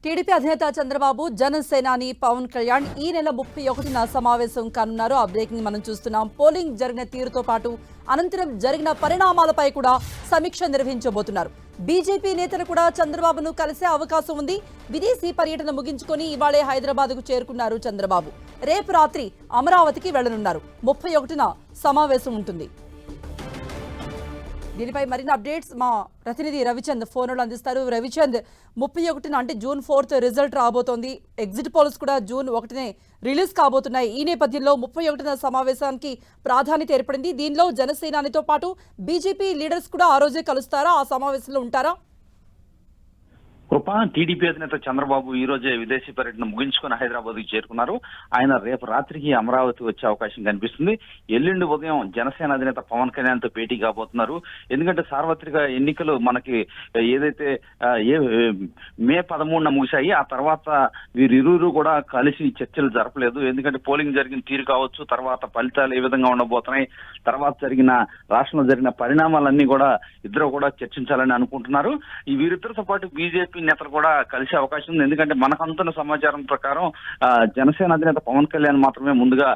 TDP అధినేత చంద్రబాబు జనసేనాని పవన్ కళ్యాణ్ ఈ నెల 31న సమావేశం కానున్నారు. ఆ బ్రేకింగ్ మనం చూస్తున్నాం. పోలింగ్ జరిగిన తీరుతో పాటు అనంతరం జరిగిన పరిణామాలపై కూడా సమీక్ష నిర్వహించబోతున్నారు. బీజేపీ నేతలు కూడా చంద్రబాబును కలిసే అవకాశం ఉంది. విదేశీ పర్యటన ముగించుకొని ఇవాళే హైదరాబాద్కు చేరుకున్నారు చంద్రబాబు. రేపు రాత్రి అమరావతికి వెళ్లనున్నారు. 31న సమావేశం ఉంటుంది. దీనిపై మరిన్ని అప్డేట్స్ మా ప్రతినిధి రవిచంద్ ఫోన్లో అందిస్తారు. రవిచంద్, 31న అంటే జూన్ 4th రిజల్ట్ రాబోతోంది. ఎగ్జిట్ పోల్స్ కూడా జూన్ 1నే రిలీజ్ కాబోతున్నాయి. ఈ నేపథ్యంలో 31న సమావేశానికి ప్రాధాన్యత ఏర్పడింది. దీనిలో జనసేనానితో పాటు బీజేపీ లీడర్స్ కూడా ఆ రోజే కలుస్తారా? ఆ సమావేశంలో ఉంటారా? కృప టీడీపీ అధినేత చంద్రబాబు ఈ రోజే విదేశీ పర్యటన ముగించుకుని హైదరాబాద్ కి చేరుకున్నారు. ఆయన రేపు రాత్రికి అమరావతి వచ్చే అవకాశం కనిపిస్తుంది. ఎల్లుండి ఉదయం జనసేన అధినేత పవన్ కళ్యాణ్ తో భేటీ కాబోతున్నారు. ఎందుకంటే సార్వత్రిక ఎన్నికలు మనకి ఏదైతే మే 13న ముగిశాయి. ఆ తర్వాత వీరిరువురు కూడా కలిసి చర్చలు జరపలేదు. ఎందుకంటే పోలింగ్ జరిగిన తీరు కావచ్చు, తర్వాత ఫలితాలు ఏ విధంగా ఉండబోతున్నాయి, తర్వాత రాష్ట్రంలో జరిగిన పరిణామాలన్నీ కూడా ఇద్దరు కూడా చర్చించాలని అనుకుంటున్నారు. ఈ వీరిద్దరితో పాటు బీజేపీ నేతలు కూడా కలిసే అవకాశం ఉంది. ఎందుకంటే మనకు అందుతున్న సమాచారం ప్రకారం జనసేన అధినేత పవన్ కళ్యాణ్ మాత్రమే ముందుగా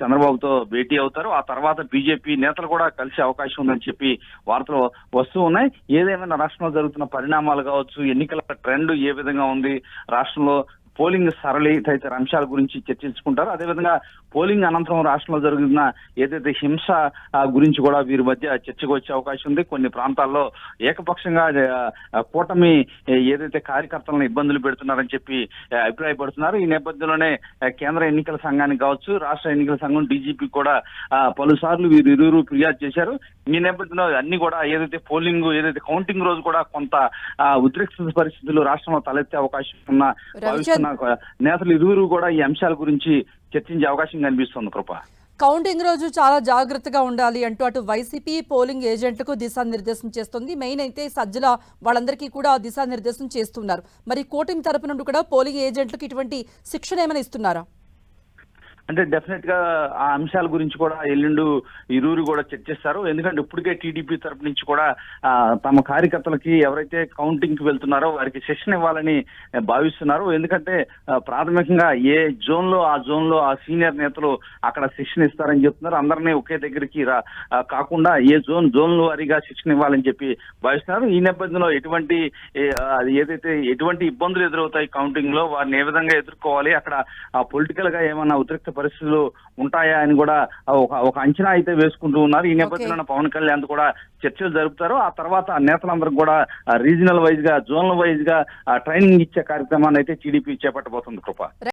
చంద్రబాబుతో భేటీ అవుతారు. ఆ తర్వాత బీజేపీ నేతలు కూడా కలిసే అవకాశం ఉందని చెప్పి వార్తలు వస్తూ ఉన్నాయి. ఏదేమైనా రాష్ట్రంలో జరుగుతున్న పరిణామాలు కావచ్చు, ఎన్నికల ట్రెండ్ ఏ విధంగా ఉంది, రాష్ట్రంలో పోలింగ్ సరళి తదితర అంశాల గురించి చర్చించుకుంటారు. అదేవిధంగా పోలింగ్ అనంతరం రాష్ట్రంలో జరుగుతున్న ఏదైతే హింస గురించి కూడా వీరి మధ్య చర్చకు వచ్చే అవకాశం ఉంది. కొన్ని ప్రాంతాల్లో ఏకపక్షంగా కూటమి ఏదైతే కార్యకర్తలను ఇబ్బందులు పెడుతున్నారని చెప్పి అభిప్రాయపడుతున్నారు. ఈ నేపథ్యంలోనే కేంద్ర ఎన్నికల సంఘానికి కావచ్చు, రాష్ట్ర ఎన్నికల సంఘం డీజీపీ కూడా పలుసార్లు వీరిరువురు ఫిర్యాదు చేశారు. ఈ నేపథ్యంలో అన్ని కూడా ఏదైతే కౌంటింగ్ రోజు కూడా కొంత ఉద్రిక్త పరిస్థితులు రాష్ట్రంలో తలెత్తే అవకాశం ఉన్న భావిస్తున్న నేతలు ఇరువురు కూడా ఈ అంశాల గురించి చర్చించే అవకాశం కనిపిస్తుంది. కృప కౌంటింగ్ రోజు చాలా జాగ్రత్తగా ఉండాలి అంటూ అటు వైసీపీ పోలింగ్ ఏజెంట్లకు దిశానిర్దేశం చేస్తుంది. మెయిన్ అయితే సజ్జల వాళ్ళందరికీ కూడా దిశానిర్దేశం చేస్తున్నారు. మరి కూటమి తరపు నుండి కూడా పోలింగ్ ఏజెంట్లకు ఇటువంటి శిక్షణ ఏమైనా ఇస్తున్నారా? అంటే డెఫినెట్ గా ఆ అంశాల గురించి కూడా ఎల్లుండు ఇరువురు కూడా చర్చిస్తారు. ఎందుకంటే ఇప్పటికే టీడీపీ తరపు నుంచి కూడా తమ కార్యకర్తలకి ఎవరైతే కౌంటింగ్ కి వెళ్తున్నారో వారికి శిక్షణ ఇవ్వాలని భావిస్తున్నారు. ఎందుకంటే ప్రాథమికంగా ఏ జోన్ లో ఆ సీనియర్ నేతలు అక్కడ శిక్షణ ఇస్తారని చెప్తున్నారు. అందరినీ ఒకే దగ్గరికి కాకుండా ఏ జోన్ వారీగా శిక్షణ ఇవ్వాలని చెప్పి భావిస్తున్నారు. ఈ నేపథ్యంలో ఎటువంటి ఇబ్బందులు ఎదురవుతాయి కౌంటింగ్ లో, వారిని ఏ విధంగా ఎదుర్కోవాలి, అక్కడ పొలిటికల్ గా ఏమన్నా ఉద్రిక్త పరిస్థితులు ఉంటాయా అని కూడా ఒక అంచనా అయితే వేసుకుంటూ ఉన్నారు. ఈ నేపథ్యంలో పవన్ కళ్యాణ్ కూడా చర్చలు జరుపుతారు. ఆ తర్వాత నేతలందరికీ కూడా రీజనల్ వైజ్ గా, జోనల్ వైజ్ గా ట్రైనింగ్ ఇచ్చే కార్యక్రమాన్ని అయితే టీడీపీ చేపట్టబోతుంది. కృప